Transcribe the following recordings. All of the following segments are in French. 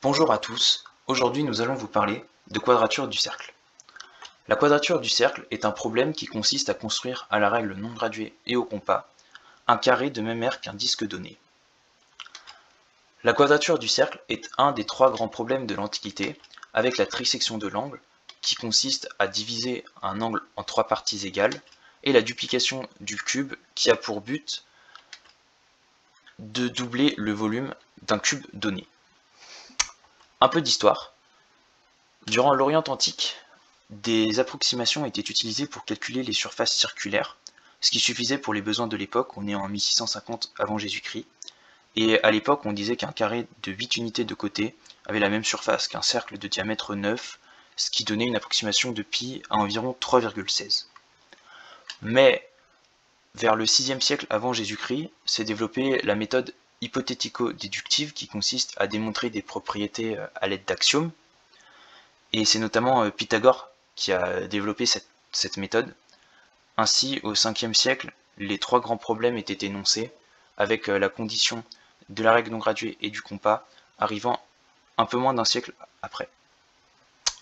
Bonjour à tous, aujourd'hui nous allons vous parler de quadrature du cercle. La quadrature du cercle est un problème qui consiste à construire à la règle non graduée et au compas un carré de même aire qu'un disque donné. La quadrature du cercle est un des trois grands problèmes de l'Antiquité, avec la trisection de l'angle, qui consiste à diviser un angle en trois parties égales, et la duplication du cube, qui a pour but de doubler le volume d'un cube donné. Un peu d'histoire. Durant l'Orient antique, des approximations étaient utilisées pour calculer les surfaces circulaires, ce qui suffisait pour les besoins de l'époque. On est en 1650 avant Jésus-Christ, et à l'époque on disait qu'un carré de 8 unités de côté avait la même surface qu'un cercle de diamètre 9, ce qui donnait une approximation de pi à environ 3,16. Mais vers le 6e siècle avant Jésus-Christ s'est développée la méthode hypothético-déductive qui consiste à démontrer des propriétés à l'aide d'axiomes. Et c'est notamment Pythagore qui a développé cette méthode. Ainsi, au 5e siècle, les trois grands problèmes étaient énoncés, avec la condition de la règle non graduée et du compas arrivant un peu moins d'un siècle après.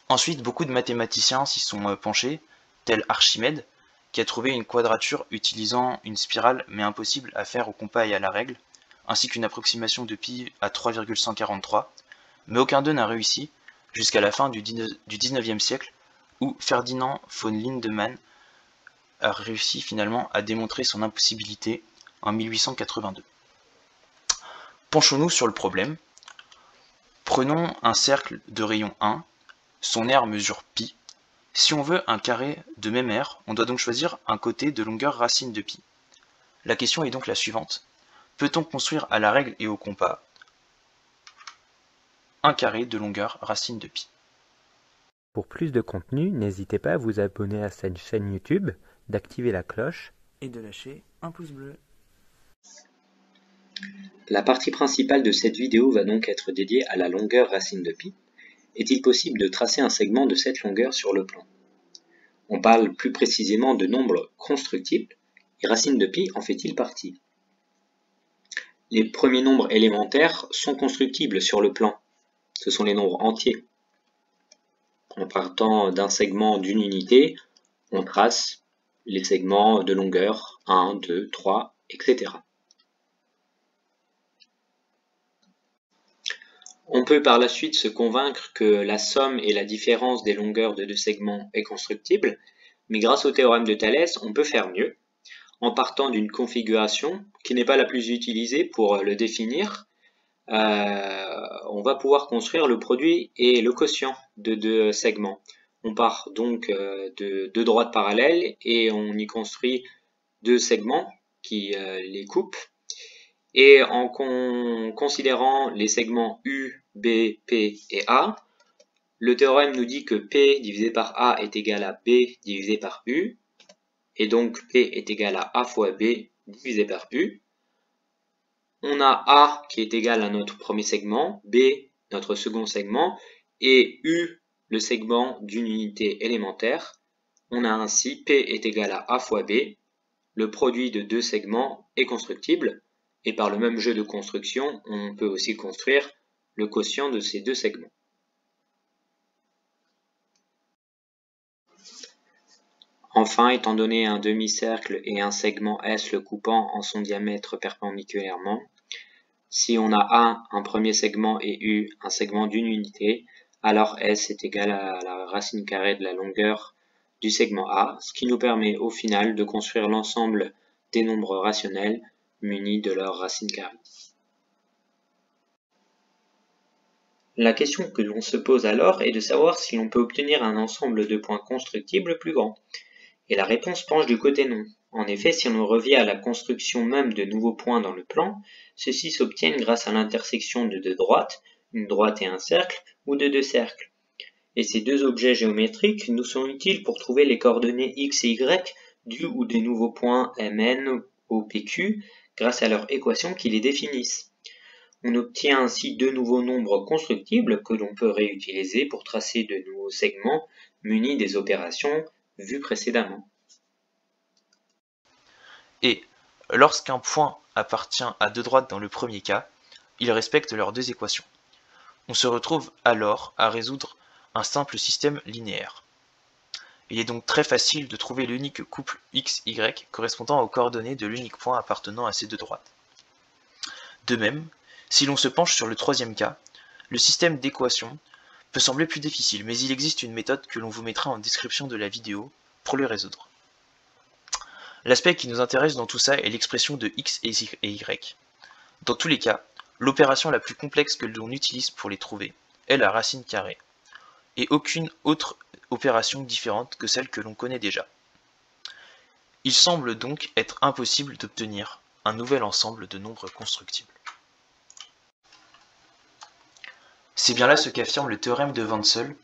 Ensuite, beaucoup de mathématiciens s'y sont penchés, tel Archimède, qui a trouvé une quadrature utilisant une spirale mais impossible à faire au compas et à la règle, ainsi qu'une approximation de pi à 3,143, mais aucun d'eux n'a réussi, jusqu'à la fin du 19e siècle, où Ferdinand von Lindemann a réussi finalement à démontrer son impossibilité en 1882. Penchons-nous sur le problème. Prenons un cercle de rayon 1, son aire mesure pi. Si on veut un carré de même aire, on doit donc choisir un côté de longueur racine de pi. La question est donc la suivante. Peut-on construire à la règle et au compas un carré de longueur racine de pi? Pour plus de contenu, n'hésitez pas à vous abonner à cette chaîne YouTube, d'activer la cloche et de lâcher un pouce bleu. La partie principale de cette vidéo va donc être dédiée à la longueur racine de pi. Est-il possible de tracer un segment de cette longueur sur le plan? On parle plus précisément de nombres constructibles, et racine de pi en fait-il partie? Les premiers nombres élémentaires sont constructibles sur le plan. Ce sont les nombres entiers. En partant d'un segment d'une unité, on trace les segments de longueur 1, 2, 3, etc. On peut par la suite se convaincre que la somme et la différence des longueurs de deux segments est constructible, mais grâce au théorème de Thalès, on peut faire mieux. En partant d'une configuration qui n'est pas la plus utilisée pour le définir, on va pouvoir construire le produit et le quotient de deux segments. On part donc de deux droites parallèles et on y construit deux segments qui les coupent. Et en considérant les segments U, B, P et A, le théorème nous dit que P divisé par A est égal à B divisé par U, et donc P est égal à A fois B divisé par U. On a A qui est égal à notre premier segment, B notre second segment, et U le segment d'une unité élémentaire. On a ainsi P est égal à A fois B, le produit de deux segments est constructible, et par le même jeu de construction, on peut aussi construire le quotient de ces deux segments. Enfin, étant donné un demi-cercle et un segment S le coupant en son diamètre perpendiculairement, si on a un premier segment et U un segment d'une unité, alors S est égal à la racine carrée de la longueur du segment A, ce qui nous permet au final de construire l'ensemble des nombres rationnels munis de leur racine carrée. La question que l'on se pose alors est de savoir si l'on peut obtenir un ensemble de points constructibles plus grand. Et la réponse penche du côté non. En effet, si on revient à la construction même de nouveaux points dans le plan, ceux-ci s'obtiennent grâce à l'intersection de deux droites, une droite et un cercle, ou de deux cercles. Et ces deux objets géométriques nous sont utiles pour trouver les coordonnées x et y du ou des nouveaux points Mn au PQ grâce à leur équation qui les définissent. On obtient ainsi deux nouveaux nombres constructibles que l'on peut réutiliser pour tracer de nouveaux segments munis des opérations vues précédemment. Et lorsqu'un point appartient à deux droites dans le premier cas, il respecte leurs deux équations. On se retrouve alors à résoudre un simple système linéaire. Il est donc très facile de trouver l'unique couple x, y correspondant aux coordonnées de l'unique point appartenant à ces deux droites. De même, si l'on se penche sur le troisième cas, le système d'équations peut sembler plus difficile, mais il existe une méthode que l'on vous mettra en description de la vidéo pour le résoudre. L'aspect qui nous intéresse dans tout ça est l'expression de x et y. Dans tous les cas, l'opération la plus complexe que l'on utilise pour les trouver est la racine carrée, et aucune autre opération différente que celle que l'on connaît déjà. Il semble donc être impossible d'obtenir un nouvel ensemble de nombres constructibles. C'est bien là ce qu'affirme le théorème de Wenzell,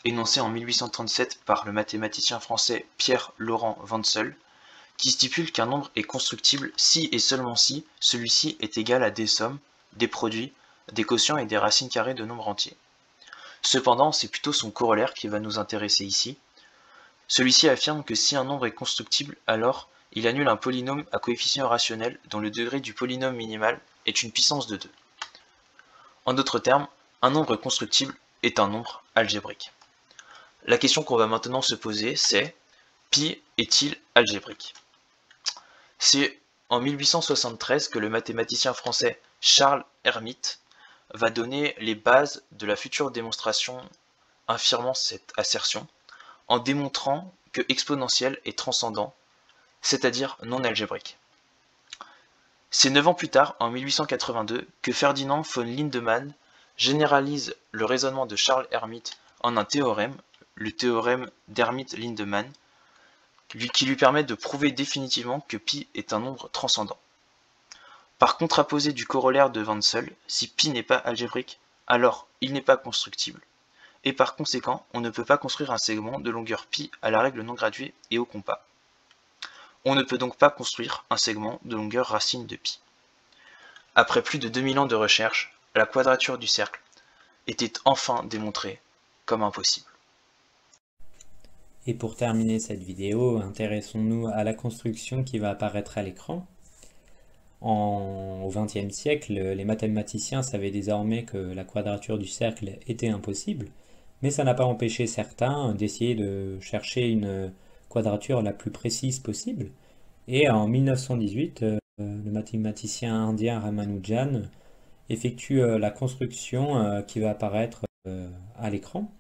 énoncé en 1837 par le mathématicien français Pierre-Laurent Wenzell, qui stipule qu'un nombre est constructible si et seulement si celui-ci est égal à des sommes, des produits, des quotients et des racines carrées de nombres entiers. Cependant, c'est plutôt son corollaire qui va nous intéresser ici. Celui-ci affirme que si un nombre est constructible, alors il annule un polynôme à coefficient rationnel dont le degré du polynôme minimal est une puissance de 2. En d'autres termes, un nombre constructible est un nombre algébrique. La question qu'on va maintenant se poser, c'est pi est-il algébrique? C'est en 1873 que le mathématicien français Charles Hermite va donner les bases de la future démonstration infirmant cette assertion, en démontrant que exponentiel est transcendant, c'est-à-dire non algébrique. C'est 9 ans plus tard, en 1882, que Ferdinand von Lindemann généralise le raisonnement de Charles Hermite en un théorème, le théorème d'Hermite-Lindemann, qui lui permet de prouver définitivement que pi est un nombre transcendant. Par contraposé du corollaire de Wenzell, si pi n'est pas algébrique, alors il n'est pas constructible, et par conséquent, on ne peut pas construire un segment de longueur pi à la règle non graduée et au compas. On ne peut donc pas construire un segment de longueur racine de pi. Après plus de 2000 ans de recherche, la quadrature du cercle était enfin démontrée comme impossible. Et pour terminer cette vidéo, intéressons-nous à la construction qui va apparaître à l'écran. Au XXe siècle, les mathématiciens savaient désormais que la quadrature du cercle était impossible, mais ça n'a pas empêché certains d'essayer de chercher une quadrature la plus précise possible. Et en 1918, le mathématicien indien Ramanujan effectue la construction qui va apparaître à l'écran.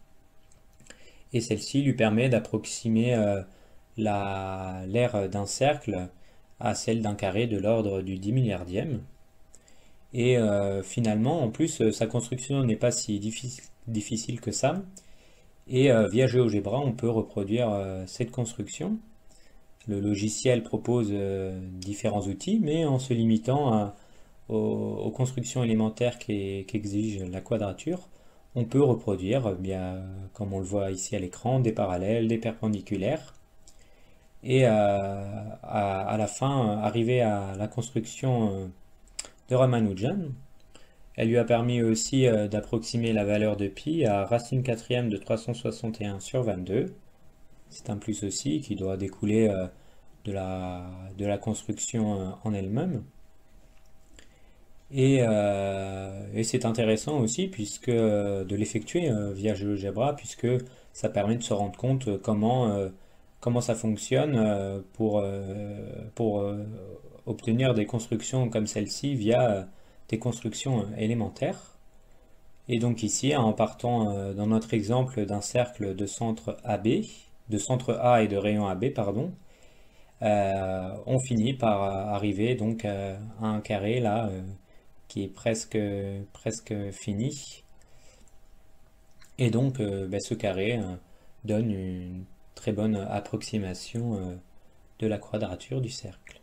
Et celle-ci lui permet d'approximer l'aire d'un cercle à celle d'un carré de l'ordre du 10 milliardième. Et finalement, en plus, sa construction n'est pas si difficile que ça. Et via GeoGebra, on peut reproduire cette construction. Le logiciel propose différents outils, mais en se limitant aux constructions élémentaires qu'exige la quadrature, on peut reproduire, bien, comme on le voit ici à l'écran, des parallèles, des perpendiculaires. Et à la fin, arriver à la construction de Ramanujan, elle lui a permis aussi d'approximer la valeur de pi à racine quatrième de 361 sur 22. C'est un plus aussi qui doit découler de la construction en elle-même. Et c'est intéressant aussi puisque de l'effectuer via GeoGebra, puisque ça permet de se rendre compte comment ça fonctionne pour obtenir des constructions comme celle-ci via des constructions élémentaires. Et donc ici, en partant dans notre exemple d'un cercle de centre AB, de centre A et de rayon AB, pardon, on finit par arriver donc à un carré là qui est presque fini. Et donc ce carré donne une très bonne approximation de la quadrature du cercle.